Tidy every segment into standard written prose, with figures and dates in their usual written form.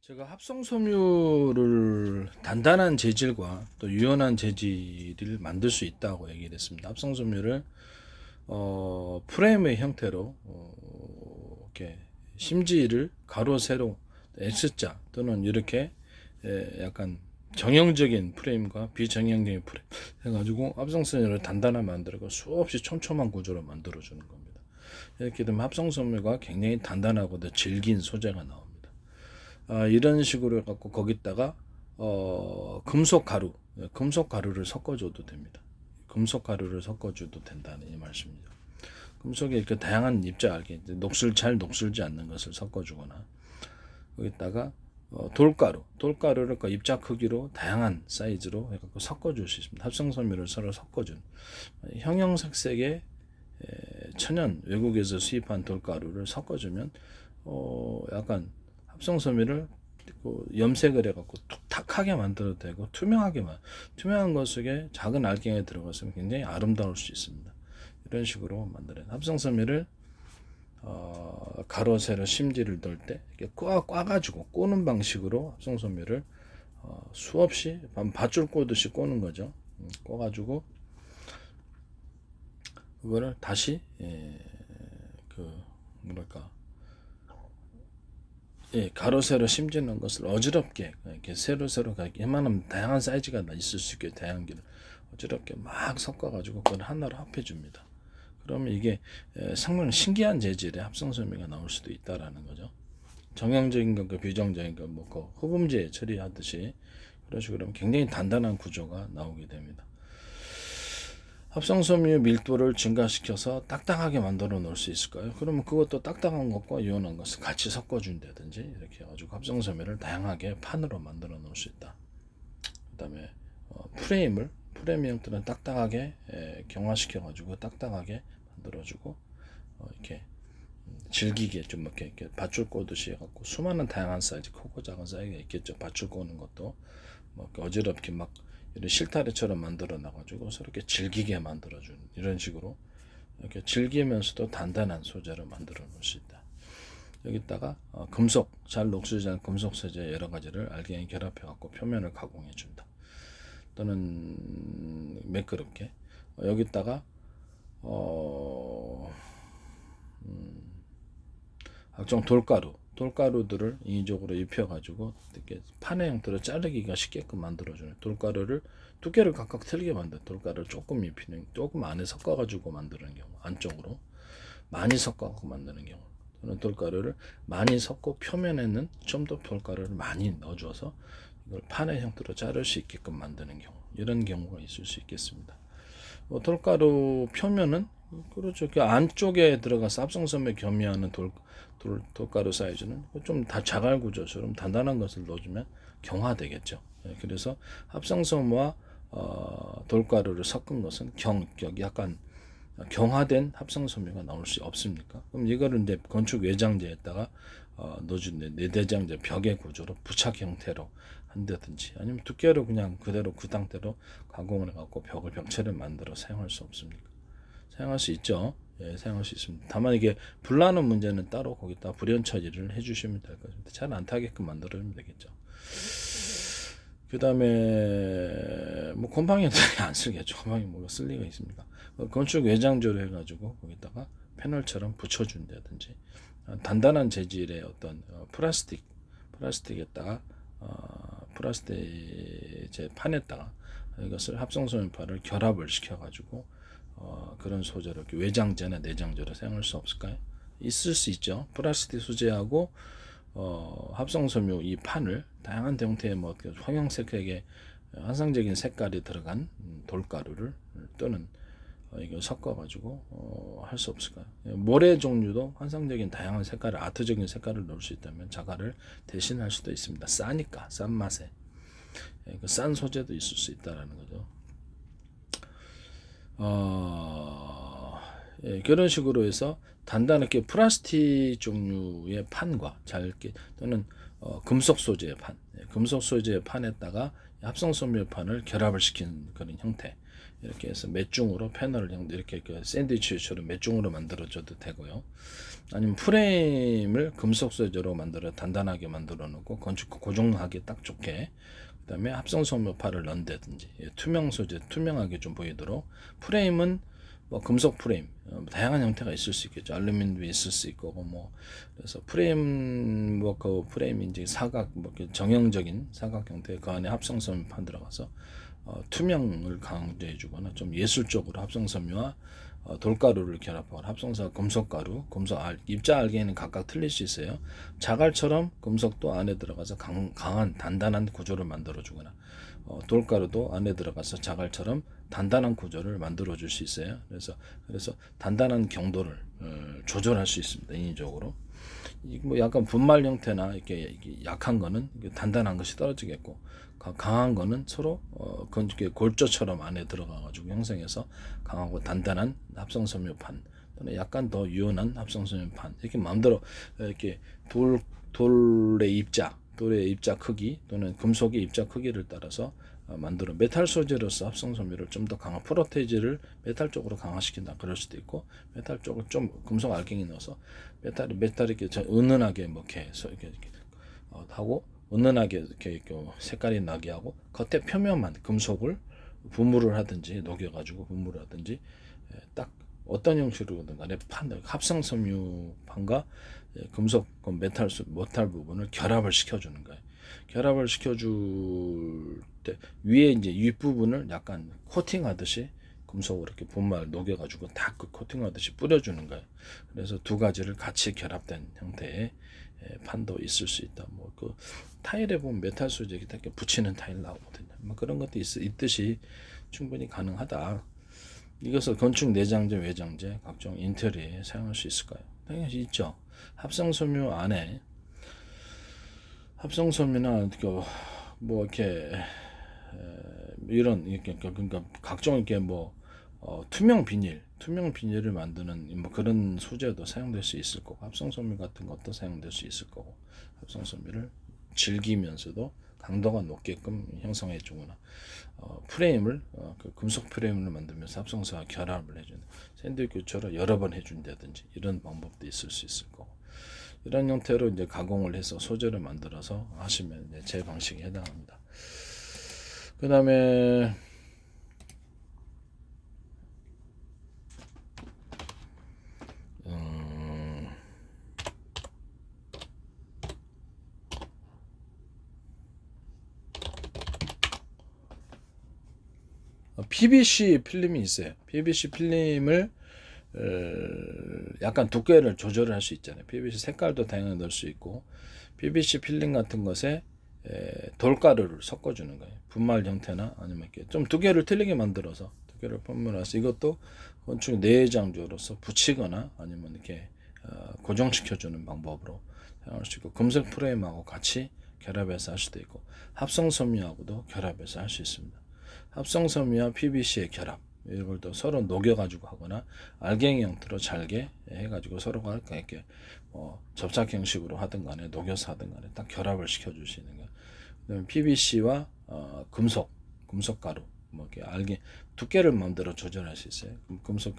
제가 합성섬유를 단단한 재질과 또 유연한 재질을 만들 수 있다고 얘기를 했습니다. 합성섬유를 프레임의 형태로 이렇게 심지를 가로 세로 X자 또는 이렇게 약간 정형적인 프레임과 비정형적인 프레임 해가지고 합성섬유를 단단하게 만들고 수없이 촘촘한 구조로 만들어주는 겁니다. 이렇게 되면 합성섬유가 굉장히 단단하고 더 질긴 소재가 나옵니다. 이런 식으로 해갖고 거기다가 금속 가루를 섞어줘도 됩니다. 금속 가루를 섞어줘도 된다는 이 말씀이죠. 금속에 이렇게 다양한 입자알게 잘 녹슬지 않는 것을 섞어주거나 거기다가 돌가루를 그 입자 크기로 다양한 사이즈로 해갖고 섞어줄 수 있습니다. 합성섬유를 서로 섞어준 형형색색의 천연 외국에서 수입한 돌가루를 섞어주면 약간 합성섬유를 염색을 해갖고 탁하게 만들어도 되고 투명한 것 속에 작은 알갱이가 들어갔으면 굉장히 아름다울 수 있습니다. 이런 식으로 만드는 합성섬유를 가로 세로 심지를 넣을 때 이렇게 꽈가지고 꼬는 방식으로 합성섬유를 수없이 밧줄 꼬듯이 꼬는 거죠. 꼬가지고 그거를 다시 가로 세로 심지는 것을 어지럽게 이렇게 세로 웬만하면 다양한 사이즈가 있을 수 있게 다양기를 어지럽게 막 섞어가지고 그걸 하나로 합해 줍니다. 그러면 이게 상당히 신기한 재질의 합성섬유가 나올 수도 있다라는 거죠. 정형적인 것과 비정적인 것, 흡음재 처리하듯이 그런 식으로 하면 굉장히 단단한 구조가 나오게 됩니다. 합성섬유 밀도를 증가시켜서 딱딱하게 만들어 놓을 수 있을까요? 그러면 그것도 딱딱한 것과 유연한 것을 같이 섞어준다든지 이렇게 해가지고 합성섬유를 다양하게 판으로 만들어 놓을 수 있다. 그 다음에 프레임 형태는 딱딱하게 경화시켜가지고 딱딱하게 만들어주고 이렇게 질기게 좀 이렇게 밧줄 꼬듯이 해갖고 수많은 다양한 사이즈, 크고 작은 사이즈가 있겠죠. 밧줄 꼬는 것도 어지럽게 막 이런 실타래처럼 만들어 놔가지고 이렇게 질기게 만들어주는 이런 식으로 이렇게 질기면서도 단단한 소재로 만들어 놓을 수 있다. 여기다가 금속, 잘 녹슬지 않은 금속 소재 여러 가지를 알갱이 결합해 갖고 표면을 가공해 준다. 또는 매끄럽게 여기다가 각종 돌가루들을 인위적으로 입혀가지고 이렇게 판의 형태로 자르기가 쉽게끔 만들어주는 돌가루를 두께를 각각 틀리게 만든 돌가루를 조금 입히는 조금 안에 섞어가지고 만드는 경우 안쪽으로 많이 섞어갖고 만드는 경우 또는 돌가루를 많이 섞고 표면에는 좀 더 돌가루를 많이 넣어줘서 이걸 판의 형태로 자를 수 있게끔 만드는 경우 이런 경우가 있을 수 있겠습니다. 돌가루 표면은 그렇죠. 그 안쪽에 들어가서 합성섬유에 겸비하는 돌가루 사이즈는 좀 다 자갈 구조처럼 단단한 것을 넣어주면 경화되겠죠. 그래서 합성섬유와 돌가루를 섞은 것은 약간 경화된 합성섬유가 나올 수 없습니까? 그럼 이거를 이제 건축 외장재에다가 넣어준 내대장재 벽의 구조로 부착 형태로 한다든지 아니면 두께로 그냥 그대로 그 상태로 가공을 해갖고 벽체를 만들어 사용할 수 없습니까? 사용할 수 있죠. 예, 사용할 수 있습니다. 다만 이게 불나는 문제는 따로 거기다 불연 처리를 해주시면 될 것입니다. 잘 안 타게끔 만들어주면 되겠죠. 그 다음에 곰팡이는 안 쓰겠죠. 곰팡이 쓸 리가 있습니까? 건축 외장재로 해가지고 거기다가 패널처럼 붙여준다든지 단단한 재질의 어떤 플라스틱에다가 플라스틱 제 판에다가 이것을 합성섬유판을 결합을 시켜가지고 그런 소재로 외장재나 내장재로 사용할 수 없을까요? 있을 수 있죠. 플라스틱 소재하고 합성섬유 이 판을 다양한 형태의 황형색하게 환상적인 색깔이 들어간 돌가루를 또는 이걸 섞어가지고 할 수 없을까요? 모래 종류도 환상적인 다양한 색깔을 아트적인 색깔을 넣을 수 있다면 자갈을 대신할 수도 있습니다. 싸니까 싼 맛에 싼 소재도 있을 수 있다라는 거죠. 그런 식으로 해서 단단하게 플라스틱 종류의 판과 또는 금속 소재의 판, 금속 소재의 판에다가 합성섬유판을 결합을 시킨 그런 형태. 이렇게 해서 매중으로 패널을 이렇게 샌드위치처럼 매중으로 만들어줘도 되고요. 아니면 프레임을 금속 소재로 만들어 단단하게 만들어 놓고 건축 고정하기 딱 좋게, 그다음에 합성섬유판을 넣는다든지 투명 소재 투명하게 좀 보이도록. 프레임은 뭐 금속 프레임 다양한 형태가 있을 수 있겠죠. 알루미늄도 있을 수 있고 뭐. 그래서 프레임 뭐 그 프레임이 이제 사각 뭐 정형적인 사각 형태, 그 안에 합성섬유판 들어가서 투명을 강조해주거나 좀 예술적으로 합성섬유와 돌가루를 결합하거나 합성사 금속가루, 입자 알갱이는 각각 틀릴 수 있어요. 자갈처럼 금속도 안에 들어가서 강한 단단한 구조를 만들어주거나 돌가루도 안에 들어가서 자갈처럼 단단한 구조를 만들어 줄 수 있어요. 그래서 단단한 경도를 조절할 수 있습니다. 인위적으로. 뭐 약간 분말 형태나 이렇게 약한 거는 단단한 것이 떨어지겠고, 강한 거는 서로 골조처럼 안에 들어가 가지고 형성해서 강하고 단단한 합성섬유판, 또는 약간 더 유연한 합성섬유판, 이렇게 마음대로 이렇게 돌의 입자 크기 또는 금속의 입자 크기를 따라서 만들어 메탈 소재로서 합성섬유를 좀 더 강한 프로테이지를 메탈 쪽으로 강화시킨다 그럴 수도 있고, 메탈 쪽을 좀 금속 알갱이 넣어서 메탈 이렇게 은은하게 뭐 이렇게 하고 은은하게 이렇게 색깔이 나게 하고, 겉에 표면만 금속을 분무를 하든지 녹여가지고 분무를 하든지 딱 어떤 형식으로든 간에 합성섬유 판과 금속 메탈 부분을 결합을 시켜주는 거예요. 결합을 시켜줄 때 위에 이제 윗부분을 약간 코팅하듯이 금속을 이렇게 분말 녹여가지고 다 코팅하듯이 뿌려주는 거예요. 그래서 두 가지를 같이 결합된 형태의 판도 있을 수 있다. 뭐 그 타일에 보면 메탈 소재 이렇게 붙이는 타일 나오거든요. 뭐 그런 것도 있듯이 충분히 가능하다. 이것을 건축 내장재, 외장재, 각종 인테리어에 사용할 수 있을까요? 당연히 있죠. 합성섬유 안에 합성섬유나 뭐 이렇게 이런 그러니까 각종 이렇게 뭐 투명 비닐을 만드는 뭐 그런 소재도 사용될 수 있을 거고, 합성섬유 같은 것도 사용될 수 있을 거고, 합성섬유를 즐기면서도 강도가 높게끔 형성해 주거나 프레임을 그 금속 프레임을 만들면서 합성사와 결합을 해주는 샌드위치처럼 여러 번 해준다든지 이런 방법도 있을 수 있을 거고, 이런 형태로 이제 가공을 해서 소재를 만들어서 하시면 이제 제 방식에 해당합니다. 그 다음에 PVC 필름이 있어요. PVC 필름을 약간 두께를 조절을 할 수 있잖아요. PVC 색깔도 다양하게 넣을 수 있고, PVC 필름 같은 것에 돌가루를 섞어주는 거예요. 분말 형태나 아니면 이렇게 좀 두께를 틀리게 만들어서 두께를 분물해서 이것도 건축 내장재로서 붙이거나 아니면 이렇게 고정시켜주는 방법으로 사용할 수 있고, 금속 프레임하고 같이 결합해서 할 수도 있고, 합성섬유하고도 결합해서 할 수 있습니다. 합성섬유와 PVC의 결합, 이걸 또 서로 녹여가지고 하거나 알갱이 형태로 잘게 해가지고 서로가 이렇게 접착 형식으로 하든 간에 녹여서 하든 간에 딱 결합을 시켜주시는 거예요. 그다음에 PVC와 금속가루, 뭐 이렇게 두께를 마음대로 조절할 수 있어요. 금속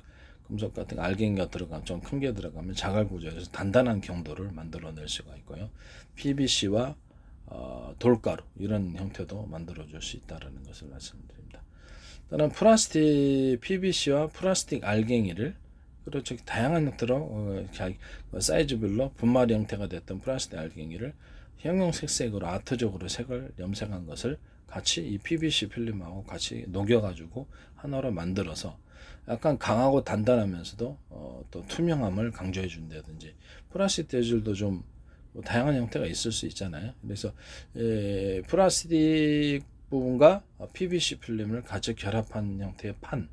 같은 알갱이가 들어가면 좀 큰 게 들어가면 자갈 구조에서 단단한 경도를 만들어낼 수가 있고요. PVC와 돌가루 이런 형태도 만들어 줄 수 있다는 것을 말씀드립니다. 다른 플라스틱 PVC와 플라스틱 알갱이를 그렇죠, 다양한 형태로 사이즈별로 분말 형태가 됐던 플라스틱 알갱이를 형형색색으로 아트적으로 색을 염색한 것을 같이 이 PVC 필름하고 같이 녹여가지고 하나로 만들어서 약간 강하고 단단하면서도 또 투명함을 강조해 준다든지, 플라스틱 재질도 좀 다양한 형태가 있을 수 있잖아요. 그래서 플라스틱 부분과 PVC 필름을 같이 결합한 형태의 판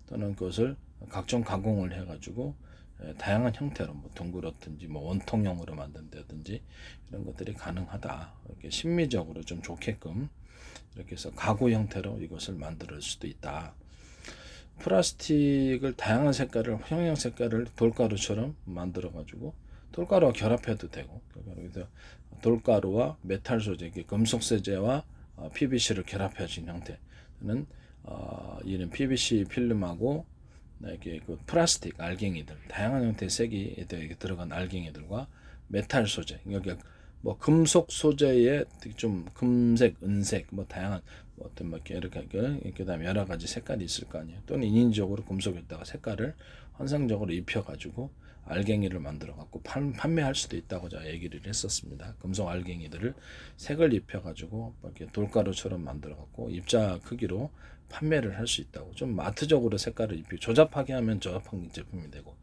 또는 그것을 각종 가공을 해가지고 다양한 형태로 뭐 둥그렇든지 뭐 원통형으로 만든다든지 이런 것들이 가능하다. 이렇게 심미적으로 좀 좋게끔 이렇게 해서 가구 형태로 이것을 만들 수도 있다. 플라스틱을 다양한 색깔을 형형 색깔을 돌가루처럼 만들어 가지고 돌가루와 결합해도 되고, 그래서 돌가루와 메탈 소재, 금속 소재와 PVC를 결합해진 형태는 이런 PVC 필름하고 이게 그 플라스틱 알갱이들, 다양한 형태의 색이 들어간 알갱이들과 메탈 소재, 여기 뭐 금속 소재에 좀 금색, 은색, 뭐 다양한 뭐 어떤 뭐 이렇게 그다음에 여러 가지 색깔이 있을 거 아니에요. 또는 인위적으로 금속에다가 색깔을 환상적으로 입혀가지고 알갱이를 만들어갖고 판매할 수도 있다고 제가 얘기를 했었습니다. 금속 알갱이들을 색을 입혀가지고 이렇게 돌가루처럼 만들어갖고 입자 크기로 판매를 할 수 있다고. 좀 아트적으로 색깔을 입히고 조잡하게 하면 조잡한 제품이 되고,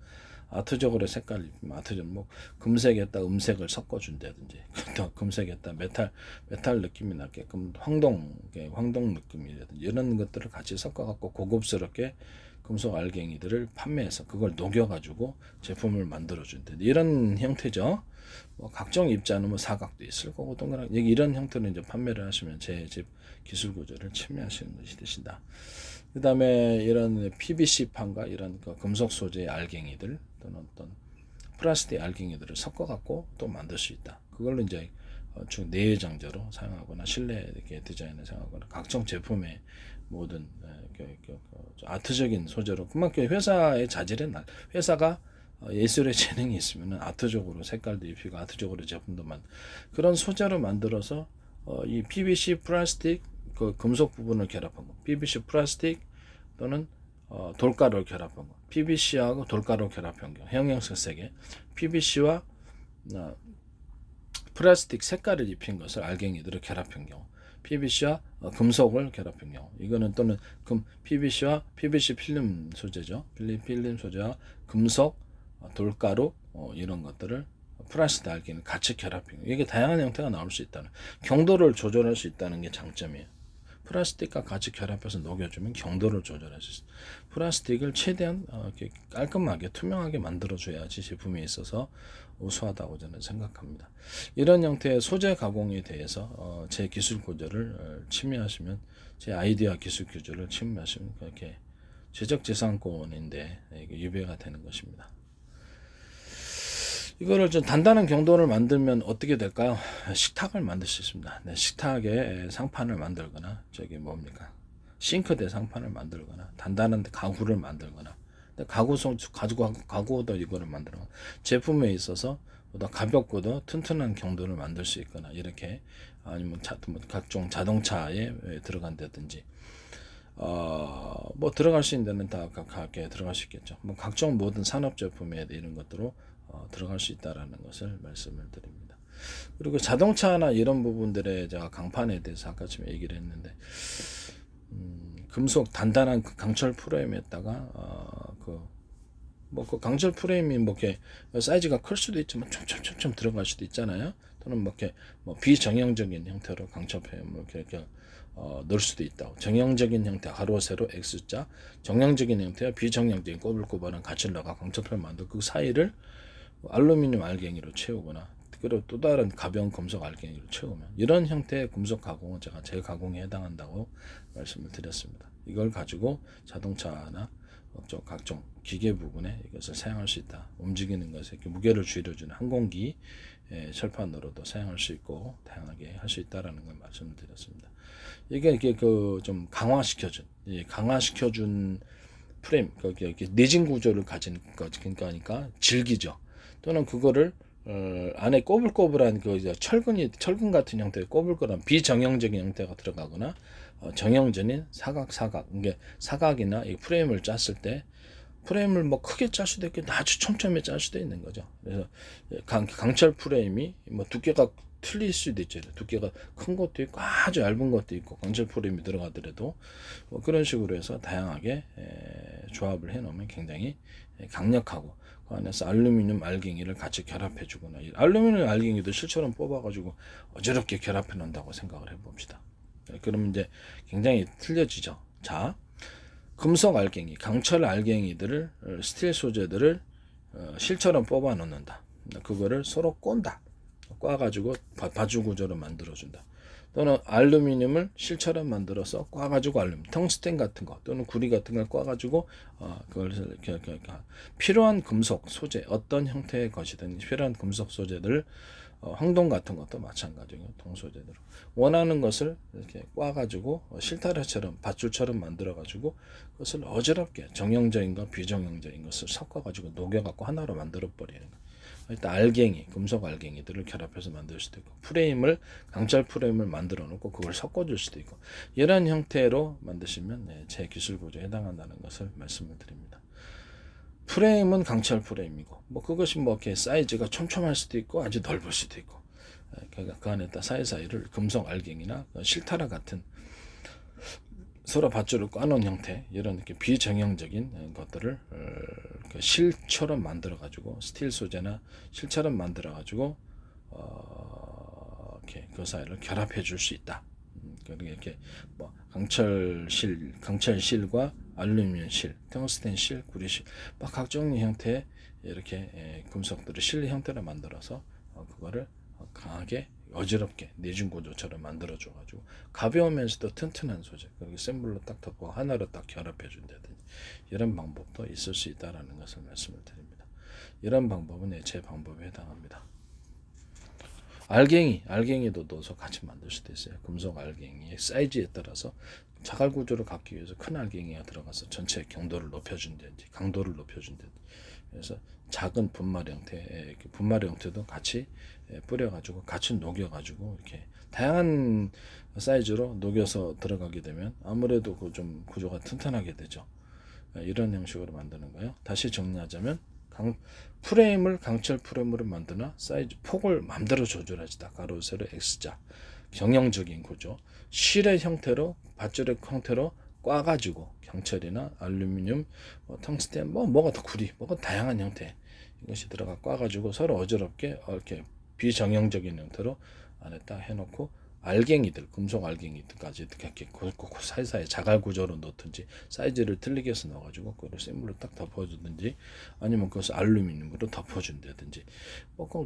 아트적으로 색깔을 입히면 아트적, 뭐 금색에다 음색을 섞어준다든지, 또 금색에다 메탈 느낌이 나게끔 황동 느낌이라든지 이런 것들을 같이 섞어갖고 고급스럽게 금속 알갱이들을 판매해서 그걸 녹여가지고 제품을 만들어준다. 이런 형태죠. 뭐 각종 입자는 뭐 사각도 있을 거고 동그랗게 이런 형태로 이제 판매를 하시면 제 집 기술 구조를 침해하시는 것이 되신다. 그 다음에 이런 PVC판과 이런 그 금속 소재의 알갱이들 또는 어떤 플라스틱 알갱이들을 섞어갖고 또 만들 수 있다. 그걸로 이제 주 내외장재로 사용하거나 실내 이렇게 디자인을 사용하거나 각종 제품의 모든 아트적인 소재로, 그만큼 회사의 자질은 회사가 예술의 재능이 있으면 아트적으로 색깔도 입히고 아트적으로 제품도 그런 소재로 만들어서 이 PVC 플라스틱 그 금속 부분을 결합한 거, PVC 플라스틱 또는 돌가루를 결합한 거, PVC하고 돌가루 결합한 거, 형형색 색의 PVC와 플라스틱 색깔을 입힌 것을 알갱이들을 결합한 경우, PVC와 금속을 결합한 경우, 이거는 또는 PVC와 PVC 필름 소재죠. 필름 소재와 금속, 돌가루 이런 것들을 플라스틱 알갱이를 같이 결합한 경우, 이게 다양한 형태가 나올 수 있다는, 경도를 조절할 수 있다는 게 장점이에요. 플라스틱과 같이 결합해서 녹여주면 경도를 조절할 수 있어요. 플라스틱을 최대한 이렇게 깔끔하게 투명하게 만들어줘야지 제품에 있어서 우수하다고 저는 생각합니다. 이런 형태의 소재 가공에 대해서 제 기술 구조를 침해하시면, 제 아이디어 기술 구조를 침해하시면 그렇게 지적재산권인데 유배가 되는 것입니다. 이거를 좀 단단한 경도를 만들면 어떻게 될까요? 식탁을 만들 수 있습니다. 네, 식탁에 상판을 만들거나 싱크대 상판을 만들거나 단단한 가구를 만들거나, 가구도 이거를 만들어 제품에 있어서 보다 가볍고도 튼튼한 경도를 만들 수 있거나, 이렇게 아니면 각종 자동차에 들어간다든지 뭐 들어갈 수 있는 데는 다 가깝게 들어갈 수 있겠죠. 뭐 각종 모든 산업 제품에 이런 것들로 들어갈 수 있다라는 것을 말씀을 드립니다. 그리고 자동차나 이런 부분들의 제가 강판에 대해서 아까쯤 얘기를 했는데, 금속 단단한 그 강철 프레임에다가 그 강철 프레임이 뭐 이렇게 사이즈가 클 수도 있지만 촘촘 들어갈 수도 있잖아요. 또는 뭐 이렇게 비정형적인 형태로 강철 프레임을 이렇게 넣을 수도 있다고. 정형적인 형태 가로 세로 X자, 정형적인 형태와 비정형적인 꼬불꼬불한 가치를 넣어가 강철 프레임 만들고 그 사이를 알루미늄 알갱이로 채우거나, 그리고 또 다른 가벼운 금속 알갱이로 채우면, 이런 형태의 금속 가공은 제가 재가공에 해당한다고 말씀을 드렸습니다. 이걸 가지고 자동차나 각종 기계 부분에 이것을 사용할 수 있다. 움직이는 것에 이렇게 무게를 줄여주는 항공기 철판으로도 사용할 수 있고 다양하게 할 수 있다라는 걸 말씀을 드렸습니다. 이게 좀 강화시켜준 프레임, 이렇게 내진 구조를 가진 거니까 질기죠. 또는 그거를 안에 꼬불꼬불한 철근 같은 형태의 꼬불꼬불한 비정형적인 형태가 들어가거나, 정형적인 사각, 이게 사각이나 이 프레임을 짰을 때 프레임을 뭐 크게 짤 수도 있고 아주 촘촘히 짤 수도 있는 거죠. 그래서 강철 프레임이 뭐 두께가 틀릴 수도 있죠. 두께가 큰 것도 있고 아주 얇은 것도 있고, 강철 프레임이 들어가더라도 뭐 그런 식으로 해서 다양하게 조합을 해놓으면 굉장히 강력하고, 그 안에서 알루미늄 알갱이를 같이 결합해 주거나, 알루미늄 알갱이도 실처럼 뽑아가지고 어지럽게 결합해 놓는다고 생각을 해봅시다. 그러면 이제 굉장히 틀려지죠. 자, 금속 알갱이, 강철 알갱이들을, 스틸 소재들을 실처럼 뽑아 놓는다. 그거를 서로 꼰다. 꽈가지고 바주 구조로 만들어준다. 또는 알루미늄을 실처럼 만들어서 꽈가지고 알루미늄, 텅스텐 같은 거 또는 구리 같은 걸 꽈가지고 그걸 이렇게 필요한 금속 소재, 어떤 형태의 것이든 필요한 금속 소재들을 황동 같은 것도 마찬가지예요. 동소재들 원하는 것을 이렇게 꽈가지고 실타래처럼 밧줄처럼 만들어가지고 그것을 어지럽게 정형적인과 비정형적인 것을 섞어가지고 녹여갖고 하나로 만들어 버리는 거예요. 일단 알갱이, 금속 알갱이들을 결합해서 만들 수도 있고 프레임을 강철 프레임을 만들어 놓고 그걸 섞어줄 수도 있고 이런 형태로 만드시면 제 기술 구조에 해당한다는 것을 말씀을 드립니다. 프레임은 강철 프레임이고 뭐 그것이 뭐 이렇게 사이즈가 촘촘할 수도 있고 아주 넓을 수도 있고 그러니까 그 안에다 사이사이를 금속 알갱이나 실타라 같은 서로 밧줄을 꽈놓은 형태 이런 이렇게 비정형적인 것들을 실처럼 만들어 가지고 스틸 소재나 실처럼 만들어 가지고 이렇게 그 사이를 결합해 줄 수 있다. 그리고 이렇게 뭐 강철실과 알루미늄 실, 텅스텐 실, 구리 실, 막 각종 형태의 이렇게 금속들을 실 형태로 만들어서 그거를 강하게 어지럽게 내준 구조처럼 만들어 줘가지고 가벼우면서도 튼튼한 소재 그리고 샘플로 딱 덮고 하나로 딱 결합해 준다든지 이런 방법도 있을 수 있다라는 것을 말씀을 드립니다. 이런 방법은 제 방법에 해당합니다. 알갱이도 넣어서 같이 만들 수도 있어요. 금속 알갱이의 사이즈에 따라서 자갈 구조를 갖기 위해서 큰 알갱이가 들어가서 전체 경도를 높여준다든지 강도를 높여준다든지 그래서 작은 분말 형태도 같이 뿌려가지고 같이 녹여가지고 이렇게 다양한 사이즈로 녹여서 들어가게 되면 아무래도 그 좀 구조가 튼튼하게 되죠. 이런 형식으로 만드는 거예요. 다시 정리하자면 프레임을 강철 프레임으로 만드나 사이즈 폭을 마음대로 조절하지 가로 세로 X자 경형적인 구조 실의 형태로 밧줄의 형태로 꽈가지고 경철이나 알루미늄 텅스텐 뭐가 더 구리 뭐가 다양한 형태 이것이 들어가 꽈가지고 서로 어지럽게 이렇게 비정형적인 형태로 안에 딱 해놓고 알갱이들 금속 알갱이들까지 이렇게 사이사이 자갈 구조로 넣든지 사이즈를 틀리게 해서 넣어가지고 그걸 샘물로 딱 덮어주든지 아니면 그것을 알루미늄으로 덮어준다든지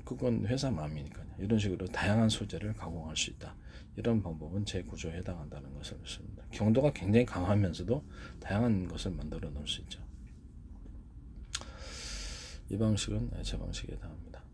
그건 회사 마음이니까요. 이런 식으로 다양한 소재를 가공할 수 있다. 이런 방법은 제 구조에 해당한다는 것을 말씀드립니다. 경도가 굉장히 강하면서도 다양한 것을 만들어 놓을 수 있죠. 이 방식은 제 방식에 해당합니다.